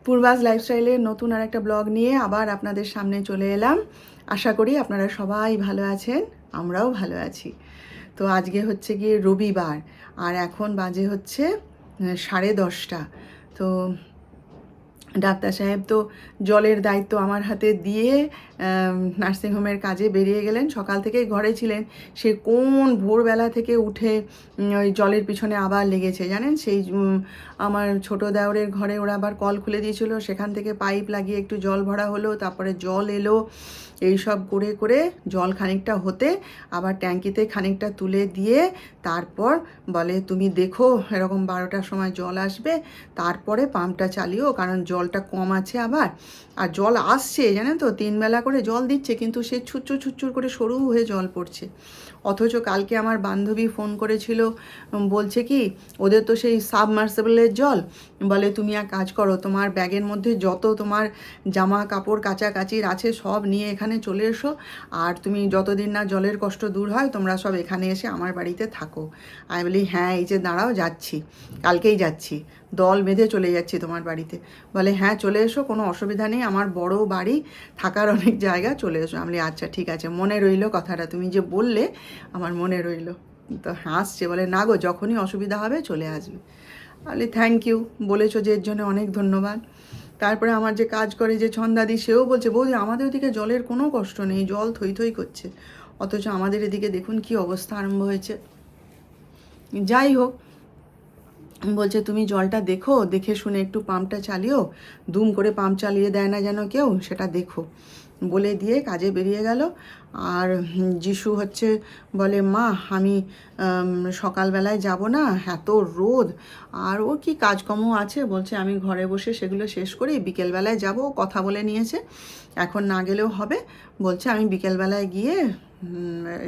পূর্বাস লাইফস্টাইলের নতুন আর একটা ব্লগ নিয়ে আবার আপনাদের সামনে চলে এলাম। আশা করি আপনারা সবাই ভালো আছেন, আমরাও ভালো আছি। তো আজকে হচ্ছে গিয়ে রবিবার, আর এখন বাজে হচ্ছে 10:30। তো ডাক্তার সাহেব তো জলের দায়িত্ব আমার হাতে দিয়ে নার্সিংহোমের কাজে বেরিয়ে গেলেন। সকাল থেকেই ঘরে ছিলেন, সে কোন ভোরবেলা থেকে উঠে ওই জলের পিছনে আবার লেগেছে জানেন। সেই আমার ছোটো দেওরের ঘরে ওরা আবার কল খুলে দিয়েছিল, সেখান থেকে পাইপ লাগিয়ে একটু জল ভরা হলো, তারপরে জল এলো। এই সব করে করে জল খানিকটা হতে আবার ট্যাঙ্কিতে খানিকটা তুলে দিয়ে তারপর বলে তুমি দেখো এরকম 12টার সময় জল আসবে, তারপরে পাম্পটা চালিও, কারণ জলটা কম আছে আবার। আর জল আসছে জানেন তো, 3 বেলা করে জল দিচ্ছে, কিন্তু সে ছুচ্চুর ছুচ্চুর করে সরু হয়ে জল পড়ছে। অথচ কালকে আমার বান্ধবী ফোন করেছিল, বলছে কি ওদের তো সেই সাবমার্সিবলের জল, বলে তুমি এক কাজ করো, তোমার ব্যাগের মধ্যে যত তোমার জামা কাপড় কাচাকাচির আছে সব নিয়ে এখানে চলে এসো, আর তুমি যতদিন না জলের কষ্ট দূর হয় তোমরা সব এখানে এসে আমার বাড়িতে থাকো। আমি বলি হ্যাঁ, এই যে দাঁড়াও, যাচ্ছি, কালকেই যাচ্ছি, দল বেঁধে চলে যাচ্ছি তোমার বাড়িতে। বলে হ্যাঁ চলে এসো, কোনো অসুবিধা নেই, আমার বড় বাড়ি, থাকার অনেক জায়গা, চলে এসো। আমি বলি আচ্ছা ঠিক আছে, মনে রইলো কথাটা, তুমি যে বললে আমার মনে রইলো। তো হাসছে, বলে না গো, যখনই অসুবিধা হবে চলে আসবে। বলি থ্যাংক ইউ, বলেছো যে, এর জন্য অনেক ধন্যবাদ। তারপরে আমার যে কাজ করে যে ছন্দাদি, সেও বলছে বৌদি আমাদের ওদিকে জলের কোনো কষ্ট নেই, জল থই থই করছে, অথচ আমাদের এদিকে দেখুন কি অবস্থা আরম্ভ হয়েছে। যাই হোক, বলছে তুমি জলটা দেখো, দেখে শুনে একটু পাম্পটা চালিও, দুম করে পাম্প চালিয়ে দেয় না যেন কেউ, সেটা দেখো, বলে দিয়ে কাজে বেরিয়ে গেল। আর যিশু হচ্ছে বলে মা আমি সকালবেলায় যাব না, এত রোদ, আর ও কি কাজকর্ম আছে, বলছে আমি ঘরে বসে সেগুলো শেষ করি, বিকেলবেলায় যাব, কথা বলে নিয়েছে, এখন না গেলেও হবে, বলছে আমি বিকেলবেলায় গিয়ে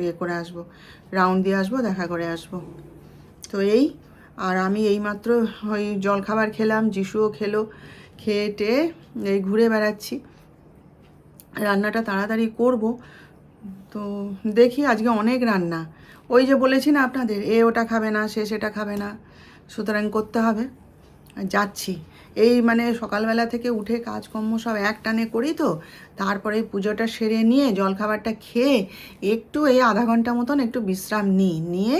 ইয়ে করে আসবো, রাউন্ড দিয়ে আসবো, দেখা করে আসবো। তো এই, আর আমি এইমাত্র ওই জলখাবার খেলাম, যিশুও খেলো, খেয়ে টেয়ে এই ঘুরে বেড়াচ্ছি। রান্নাটা তাড়াতাড়ি করব, তো দেখি আজকে অনেক রান্না, ওই যে বলেছি না আপনাদের, এ ওটা খাবে না, সে সেটা খাবে না, সুতরাং করতে হবে। যাচ্ছি, এই মানে সকালবেলা থেকে উঠে কাজকর্ম সব এক টানে করি, তো তারপরে পুজোটা সেরে নিয়ে জলখাবারটা খেয়ে একটু এই আধা ঘন্টা মতন একটু বিশ্রাম নিয়ে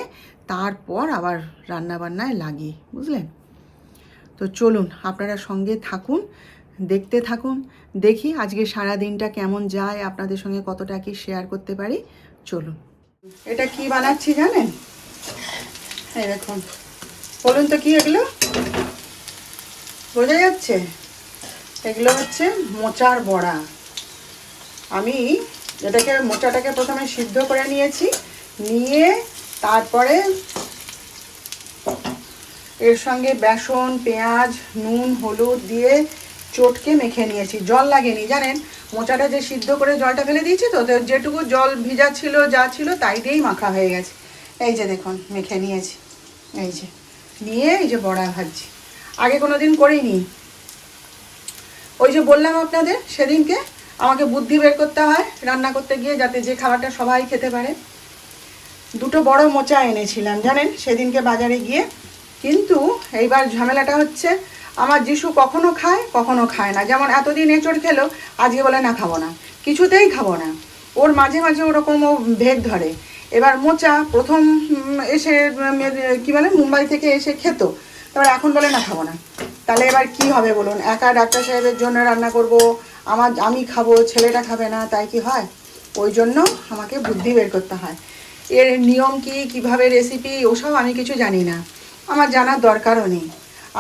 তারপর আবার রান্নাবান্নায় লাগি, বুঝলেন। তো চলুন আপনারা সঙ্গে থাকুন, দেখতে থাকুন, দেখি আজকে সারা দিনটা কেমন যায়, আপনাদের সঙ্গে কতটা কি শেয়ার করতে পারি। চলুন। এটা কি বানাচ্ছি জানেন, এই দেখুন, বলুন তো কি এগুলো, বোঝা যাচ্ছে? এগুলো হচ্ছে মোচার বড়া। আমি এটাকে মোচাটাকে প্রথমে সিদ্ধ করে নিয়েছি, নিয়ে তারপরে এর সঙ্গে বেসন, পেঁয়াজ, নুন, হলুদ দিয়ে চটকে মেখে নিয়েছি, জল লাগেনি জানেন। মোচাটা যে সিদ্ধ করে জলটা ফেলে দিয়েছি, তো যেটুকু জল ভিজা ছিল যা ছিল তাই দিয়েই মাখা হয়ে গেছে। এই যে দেখুন মেখে নিয়েছি, এই যে নিয়ে এই যে বড়া ভাজছি, আগে কোনো দিন করিনি। ওই যে বললাম আপনাদের সেদিনকে, আমাকে বুদ্ধি বের করতে হয় রান্না করতে গিয়ে, যাতে যে খাবারটা সবাই খেতে পারে। দুটো বড় মোচা এনেছিলাম জানেন সেদিনকে বাজারে গিয়ে, কিন্তু এইবার ঝামেলাটা হচ্ছে আমার যিশু কখনো খায় কখনো খায় না। যেমন এতদিন এঁচড় খেলো, আজকে বলে না খাবো না, কিছুতেই খাবো না, ওর মাঝে মাঝে ওরকম ও ভেদ ধরে। এবার মোচা প্রথম এসে কি বলে মুম্বাই থেকে এসে খেত, এবার এখন বলে না খাবো না। তাহলে এবার কি হবে বলুন, একা ডাক্তার সাহেবের জন্য রান্না করব, আমি খাবো, ছেলেটা খাবে না, তাই কি হয়? ওই জন্য আমাকে বুদ্ধি বের করতে হয়। এর নিয়ম কি, কিভাবে রেসিপি, ওসব আমি কিছু জানি না, আমার জানার দরকারও নেই।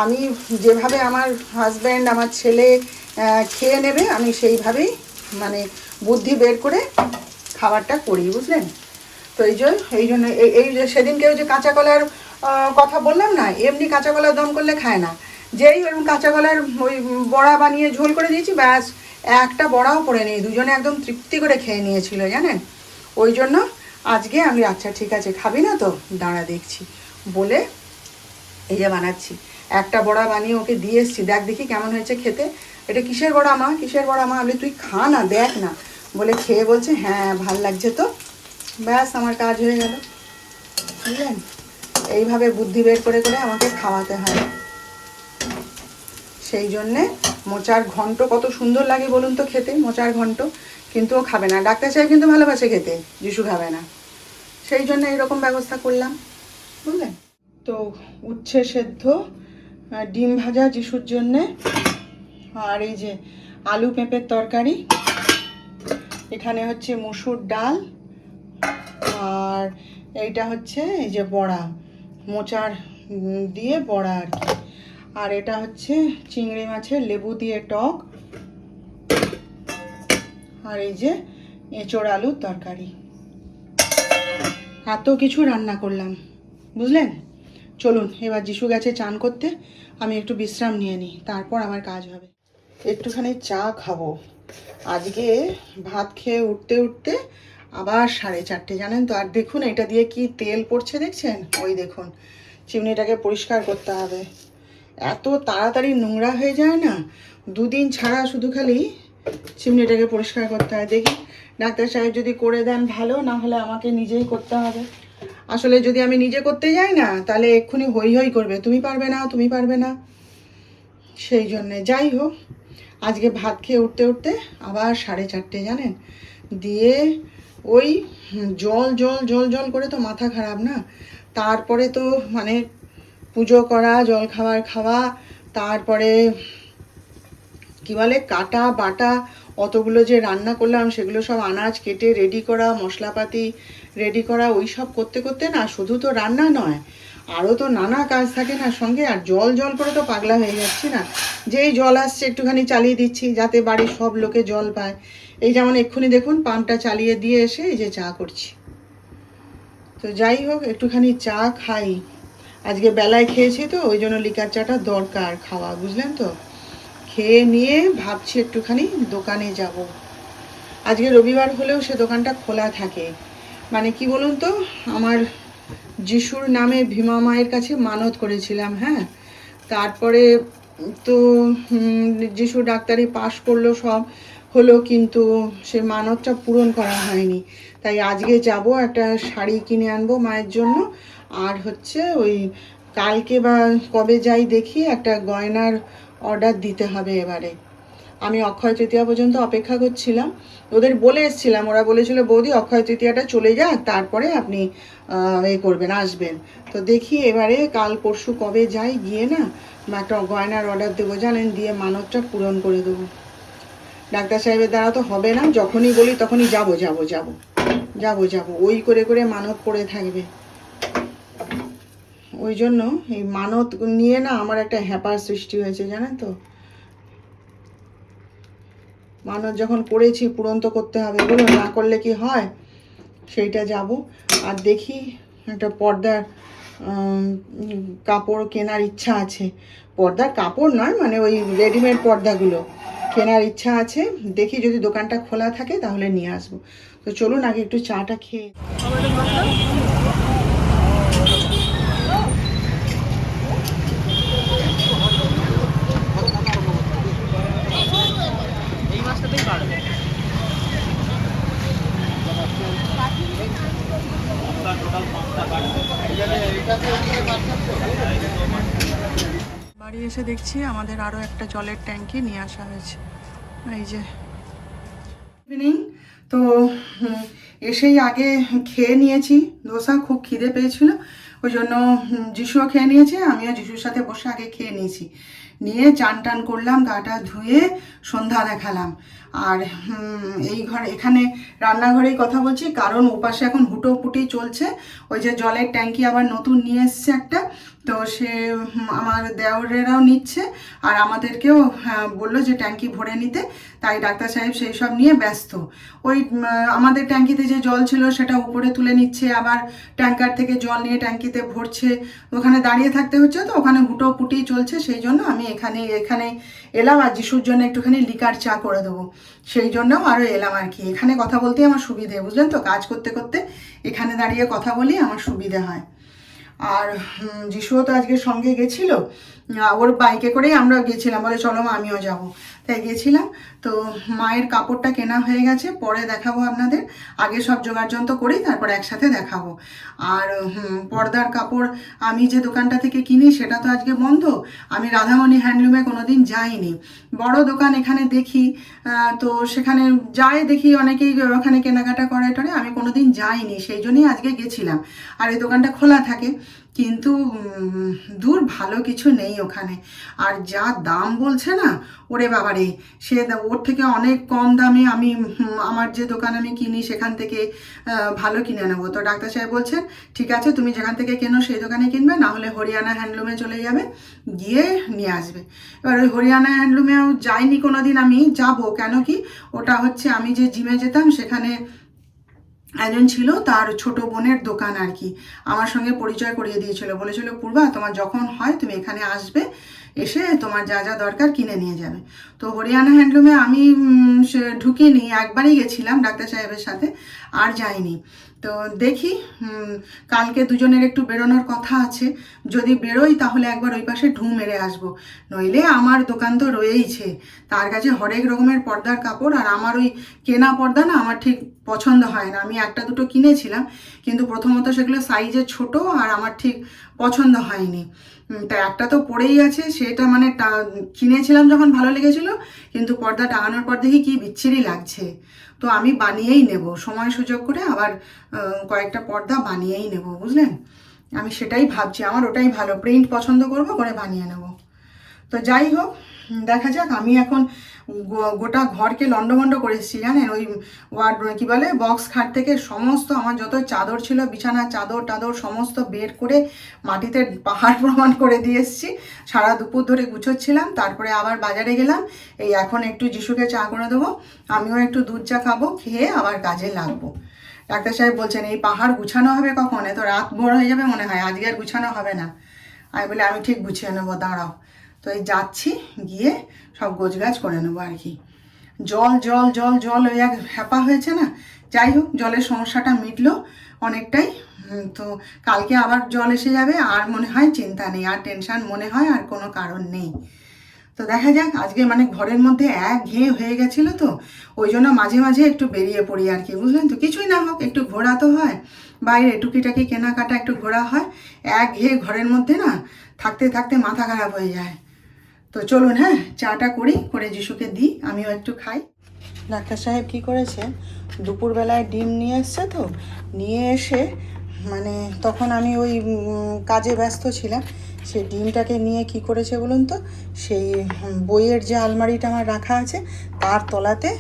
আমি যেভাবে আমার হাজব্যান্ড আমার ছেলে খেয়ে নেবে, আমি সেইভাবেই মানে বুদ্ধি বের করে খাবারটা করি, বুঝলেন। তো এই জন্য এই যে সেদিনকেও যে কাঁচা কলার কথা বললাম না, এমনি কাঁচা কলার দম করলে খায় না, যেই ওরকম কাঁচা কলার ওই বড়া বানিয়ে ঝোল করে দিয়েছি, ব্যাস একটা বড়াও পড়ে নেই, দুজনে একদম তৃপ্তি করে খেয়ে নিয়েছিল জানেন। ওই জন্য আজকে আমি আচ্ছা ঠিক আছে খাবি না তো, দাঁড়া দেখছি বলে এই যে বানাচ্ছি। একটা বড়া বানিয়ে ওকে দিয়ে এসছি, দেখ দেখি কেমন হয়েছে খেতে। এটা কিসের বড়া মা, কিসের বড়া মা? আমি তুই খা না, দেখ না, বলে খেয়ে বলছে হ্যাঁ ভাল লাগছে তো, ব্যাস আমার কাজ হয়ে গেল, বুঝলেন। এইভাবে বুদ্ধি বের করে করে আমাকে খাওয়াতে হয়, সেই জন্যে মোচার ঘন্ট কত সুন্দর লাগে বলুন তো খেতে, মোচার ঘন্ট, কিন্তু ও খাবে না। ডাক্তার সাহেব কিন্তু ভালোবাসে খেতে, যিশু খাবে না, সেই জন্য এরকম ব্যবস্থা করলাম, বুঝলেন তো। উচ্ছে সেদ্ধ, ডিম ভাজা যিশুর জন্যে, আর এই যে আলু পেঁপের তরকারি, এখানে হচ্ছে মসুর ডাল, আর এইটা হচ্ছে এই যে বড়া, মোচার দিয়ে বড়া আর কি, আর এটা হচ্ছে চিংড়ি মাছের লেবু দিয়ে টক, আর এই যে এঁচোড় আলুর তরকারি। এত কিছু রান্না করলাম, বুঝলেন। চলুন এবার যিশু গেছে চান করতে, আমি একটু বিশ্রাম নিয়ে নিই, তারপর আমার কাজ হবে। একটুখানি চা খাবো। আজকে ভাত খেয়ে উঠতে উঠতে আবার 4:30, জানেন তো। আর দেখুন এটা দিয়ে কি তেল পড়ছে দেখছেন, ওই দেখুন। চিমনিটাকে পরিষ্কার করতে হবে, এত তাড়াতাড়ি নোংরা হয়ে যায় না, 2 দিন ছাড়া শুধু খালি চিমনিটাকে পরিষ্কার করতে হয়। দেখি ডাক্তার সাহেব যদি করে দেন ভালো, না হলে আমাকে নিজেই করতে হবে। আসলে যদি আমি নিজে করতে যাই না, তাহলে এক্ষুনি হই হই করবে, তুমি পারবে না, তুমি পারবে না। সেই জন্যে যাই হোক, আজকে ভাত খেয়ে উঠতে উঠতে আবার 4:30, জানেন। দিয়ে ওই জল জল জল জল করে তো মাথা খারাপ না, তারপরে তো মানে পুজো করা, জল খাবার খাওয়া, তারপরে কি বলে কাটা বাটা, অতগুলো যে রান্না করলাম সেগুলো সব আনাজ কেটে রেডি করা, মশলাপাতি রেডি করা, ওই সব করতে করতে না, শুধু তো রান্না নয়, আরও তো নানা কাজ থাকে না সঙ্গে। আর জল জল করে তো পাগলা হয়ে যাচ্ছি না, যেই জল আসছে একটুখানি চালিয়ে দিচ্ছি যাতে বাড়ির সব লোকে জল পায়। এই যেমন এক্ষুনি দেখুন পাম্পটা চালিয়ে দিয়ে এসে এই যে চা করছি। তো যাই হোক, একটুখানি চা খাই, আজকে বেলায় খেয়েছি তো, ওই জন্য লিকার চাটা দরকার খাওয়া, বুঝলেন তো। খেয়ে নিয়ে ভাবছি একটুখানি দোকানে যাব। আজকে রবিবার হলেও সে দোকানটা খোলা থাকে। মানে কি বলুন তো, আমার যিশুর নামে ভীমা মায়ের কাছে মানত করেছিলাম, হ্যাঁ। তারপরে তো যিশু ডাক্তারি পাশ করলো, সব হলো, কিন্তু সে মানতটা পূরণ করা হয়নি। তাই আজকে যাব, একটা শাড়ি কিনে আনবো মায়ের জন্য, আর হচ্ছে ওই কালকে বা কবে যাই দেখি, একটা গয়নার অর্ডার দিতে হবে এবারে। আমি অক্ষয় তৃতীয়া পর্যন্ত অপেক্ষা করছিলাম, ওদের বলে এসেছিলাম, ওরা বলেছিল বৌদি অক্ষয় তৃতীয়াটা চলে যাক তারপরে আপনি করবেন, আসবেন। তো দেখি এবারে কাল পরশু কবে যাই, গিয়ে না একটা গয়নার অর্ডার দেবো, জানেন, দিয়ে মানতটা পূরণ করে দেবো। ডাক্তার সাহেবের দ্বারা তো হবে না, যখনই বলি তখনই যাব যাব যাব যাব যাব, ওই করে করে মানত পড়ে থাকবে। ওই জন্য এই মানত নিয়ে না আমার একটা হ্যাপার সৃষ্টি হয়েছে, জানেন তো। মানত যখন করেছি পূরণ তো করতে হবে, বলুন, না করলে কি হয়। সেইটা যাব। আর দেখি একটা পর্দার কাপড় কেনার ইচ্ছা আছে। পর্দার কাপড় নয়, মানে ওই রেডিমেড পর্দাগুলো কেনার ইচ্ছা আছে। দেখি যদি দোকানটা খোলা থাকে তাহলে নিয়ে আসবো। তো চলুন আগে একটু চাটা খেয়ে। বাড়ি এসে দেখছি আমাদের আরও একটা জলের ট্যাঙ্কি নিয়ে আসা হয়েছে, এই যে। ইভিনিং তো এসেই আগে খেয়ে নিয়েছি ধোসা, খুব খিদে পেয়েছিল, ওই জন্য যিশুও খেয়ে নিয়েছে, আমিও যিশুর সাথে বসে আগে খেয়ে নিয়েছি। নিয়ে চান টান করলাম, গাটা ধুয়ে সন্ধ্যা দেখালাম। আর এই ঘরে, এখানে রান্নাঘরেই কথা বলছি, কারণ ওপাশে এখন হুটোপুটি চলছে। ওই যে জলের ট্যাঙ্কি আবার নতুন নিয়ে এসছে একটা, তো সে আমার দেওরেরাও নিচ্ছে, আর আমাদেরকেও বললো যে ট্যাঙ্কি ভরে নিতে। তাই ডাক্তার সাহেব সেই সব নিয়ে ব্যস্ত। ওই আমাদের ট্যাঙ্কিতে যে জল ছিল সেটা উপরে তুলে নিচ্ছে, আবার ট্যাঙ্কার থেকে জল নিয়ে ট্যাঙ্কিতে ভরছে, ওখানে দাঁড়িয়ে থাকতে হচ্ছে, তো ওখানে হুটোপুটি চলছে। সেই জন্য আমি এখানে এলাম, আর যিশুর জন্য একটুখানি লিকার চা করে দেবো, সেই জন্যও আরও এলাম আর কি। এখানে কথা বলতেই আমার সুবিধে, বুঝলেন তো, কাজ করতে করতে এখানে দাঁড়িয়ে কথা বলি আমার সুবিধে হয়। আর যিশুও তো আজকে সঙ্গে গেছিলো, ওর বাইকে করেই আমরা গেছিলাম, বলে চলো মা আমিও যাবো। তাই গেছিলাম। তো মায়ের কাপড়টা কেনা হয়ে গেছে, পরে দেখাবো আপনাদের। আগে সব জোগাড়যন্ত্র করি, তারপর একসাথে দেখাবো। আর পর্দার কাপড় আমি যে দোকানটা থেকে কিনি সেটা তো আজকে বন্ধ। আমি রাধামণি হ্যান্ডলুমে কোনোদিন যাইনি। বড় দোকান এখানে দেখি, তো সেখানে যাই দেখি অনেকেই ওখানে কেনাকাটা করে টরে, আমি কোনোদিন যাইনি, সেই জন্যই আজকে গেছিলাম। আর এই দোকানটা খোলা থাকে, কিন্তু দূর ভালো কিছু নেই ওখানে। আর যা দাম বলছে না, ওরে বাবারে, ওর থেকে অনেক কম দামে আমি আমার যে দোকান আমি কিনি সেখান থেকে ভালো কিনে নেবো। তো ডাক্তার সাহেব বলছেন ঠিক আছে, তুমি যেখান থেকে কেনো সেই দোকানে কিনবে, না হলে হরিয়ানা হ্যান্ডলুমে চলে যাবে, গিয়ে নিয়ে আসবে। এবার ওই হরিয়ানা হ্যান্ডলুমেও যাইনি কোনো দিন, আমি যাব কেন কি, ওটা হচ্ছে আমি যে জিমে যেতাম সেখানে একজন ছিল, তার ছোট বোনের দোকান আর কি, আমার সঙ্গে পরিচয় করিয়ে দিয়েছিল। বলেছিল পূর্বা তোমার যখন হয় তুমি এখানে আসবে, এসে তোমার যা যা দরকার কিনে নিয়ে যাবে। তো হরিয়ানা হ্যান্ডলুমে আমি ঢুকিনি, একবারই গেছিলাম ডাক্তার সাহেবের সাথে, আর যাইনি। তো দেখি কালকে দুজনের একটু বেরোনোর কথা আছে, যদি বেরোই তাহলে একবার ওই পাশে ঢু মেরে আসবো। নইলে আমার দোকান তো রয়েইছে, তার কাছে হরেক রকমের পর্দার কাপড়। আর আমার ওই কেনা পর্দা না আমার ঠিক পছন্দ হয় না। আমি একটা দুটো কিনেছিলাম, কিন্তু প্রথমত সেগুলো সাইজে ছোট আর আমার ঠিক পছন্দ হয়নি। তা একটা তো পড়েই আছে, সেটা মানে কিনেছিলাম যখন ভালো লেগেছিল, কিন্তু পর্দা টাঙানোর পর দেখি কি বিচ্ছিরি লাগছে। তো আমি বানিয়েই নেব, সময় সুযোগ করে আবার কয়েকটা পর্দা বানিয়েই নেব, বুঝলেন। আমি সেটাই ভাবছি, আমার ওটাই ভালো, প্রিন্ট পছন্দ করব, করে বানিয়ে নেব। তো যাই হোক, দেখা যাক। আমি এখন গোটা ঘরকে লন্ডভন্ড করে এসেছি, জানেন। ওই কী বলে বক্স খাট থেকে সমস্ত আমার যত চাদর ছিল, বিছানার চাদর টাদর সমস্ত বের করে মাটিতে পাহাড় প্রমাণ করে দিয়ে এসেছি। সারা দুপুর ধরে গুছোচ্ছিলাম, তারপরে আবার বাজারে গেলাম। এই এখন একটু যিশুকে চা করে দেবো, আমিও একটু দুধ চা খাবো, খেয়ে আবার কাজে লাগবো। ডাক্তার সাহেব বলছেন এই পাহাড় গুছানো হবে কখন, এত রাত ভোর হয়ে যাবে মনে হয়, আজকে আর গুছানো হবে না। আমি বলি আমি ঠিক গুছিয়ে নেবো, দাঁড়াও। তো এই যাচ্ছি, গিয়ে সব গোছগাছ করে নেবো আর কি। জল জল জল জল ওই এক হ্যাপা হয়েছে না। যাই হোক, জলের সমস্যাটা মিটলো অনেকটাই। তো কালকে আবার জল এসে যাবে, আর মনে হয় চিন্তা নেই, আর টেনশান মনে হয় আর কোনো কারণ নেই। তো দেখা যাক, আজকে মানে ঘরের মধ্যে একঘেয়ে হয়ে গেছিলো, তো ওই জন্য মাঝে মাঝে একটু বেরিয়ে পড়ি আর কি, বুঝলেন তো। কিছুই না হোক একটু ঘোরা তো হয়, বাইরে টুকিটাকি কেনাকাটা একটু ঘোরা হয়। একঘেয়ে ঘরের মধ্যে না থাকতে থাকতে মাথা খারাপ হয়ে যায়। তো চলুন, হ্যাঁ, চাটা করি, করে যিশুকে দিই, আমিও একটু খাই। ডাক্তার সাহেব কি করেছে, দুপুরবেলায় ডিম নিয়ে এসছে, তো নিয়ে এসে মানে তখন আমি ওই কাজে ব্যস্ত ছিলাম। সেই ডিমটাকে নিয়ে কি করেছে বলুন তো, সেই বইয়ের যে আলমারিটা আমার রাখা আছে তার তলাতে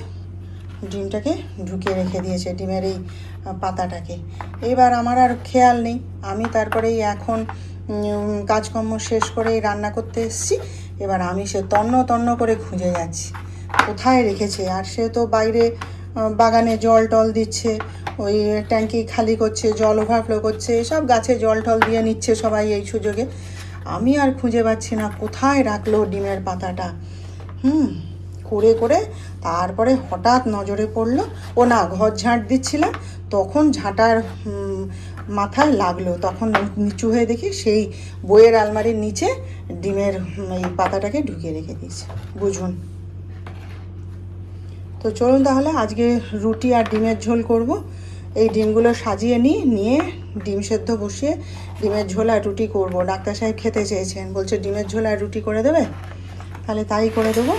ডিমটাকে ঢুকিয়ে রেখে দিয়েছে, ডিমের এই পাতাটাকে। এবার আমার আর খেয়াল নেই, আমি তারপরে এখন কাজকর্ম শেষ করে রান্না করতে এসেছি। এবার আমি সে তন্ন তন্ন করে খুঁজে যাচ্ছি কোথায় রেখেছে। আর সে তো বাইরে বাগানে জল টল দিচ্ছে, ওই ট্যাঙ্কি খালি করছে, জল ওভারফ্লো করছে, সব গাছে জল টল দিয়ে নিচ্ছে সবাই এই সুযোগে। আমি আর খুঁজে পাচ্ছি না কোথায় রাখলো ডিমের পাতাটা। করে করে তারপরে হঠাৎ নজরে পড়লো, ও না, ঘর ঝাঁট দিচ্ছিলাম তখন ঝাঁটার মাথায় লাগলো, তখন নিচু হয়ে দেখি সেই বইয়ের আলমারির নিচে ডিমের এই পাতাটাকে ঢুকিয়ে রেখে দিয়েছে, বুঝুন। তো চলুন তাহলে আজকে রুটি আর ডিমের ঝোল করব। এই ডিমগুলো সাজিয়ে নিয়ে ডিম সেদ্ধ বসিয়ে ডিমের ঝোল আর রুটি করব। ডাক্তার সাহেব খেতে চেয়েছেন, বলছে ডিমের ঝোল আর রুটি করে দেবে, তাহলে তাই করে দেবো।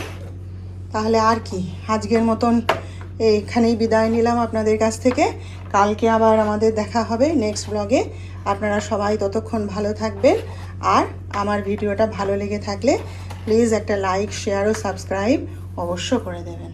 তাহলে আর কি, আজকের মতন এইখানেই বিদায় নিলাম আপনাদের কাছ থেকে। কালকে আবার আমাদের দেখা হবে নেক্সট ব্লগে। আপনারা সবাই ততক্ষণ ভালো থাকবেন। আর আমার ভিডিওটা ভালো লেগে থাকলে প্লিজ একটা লাইক, শেয়ার ও সাবস্ক্রাইব অবশ্য করে দেবেন।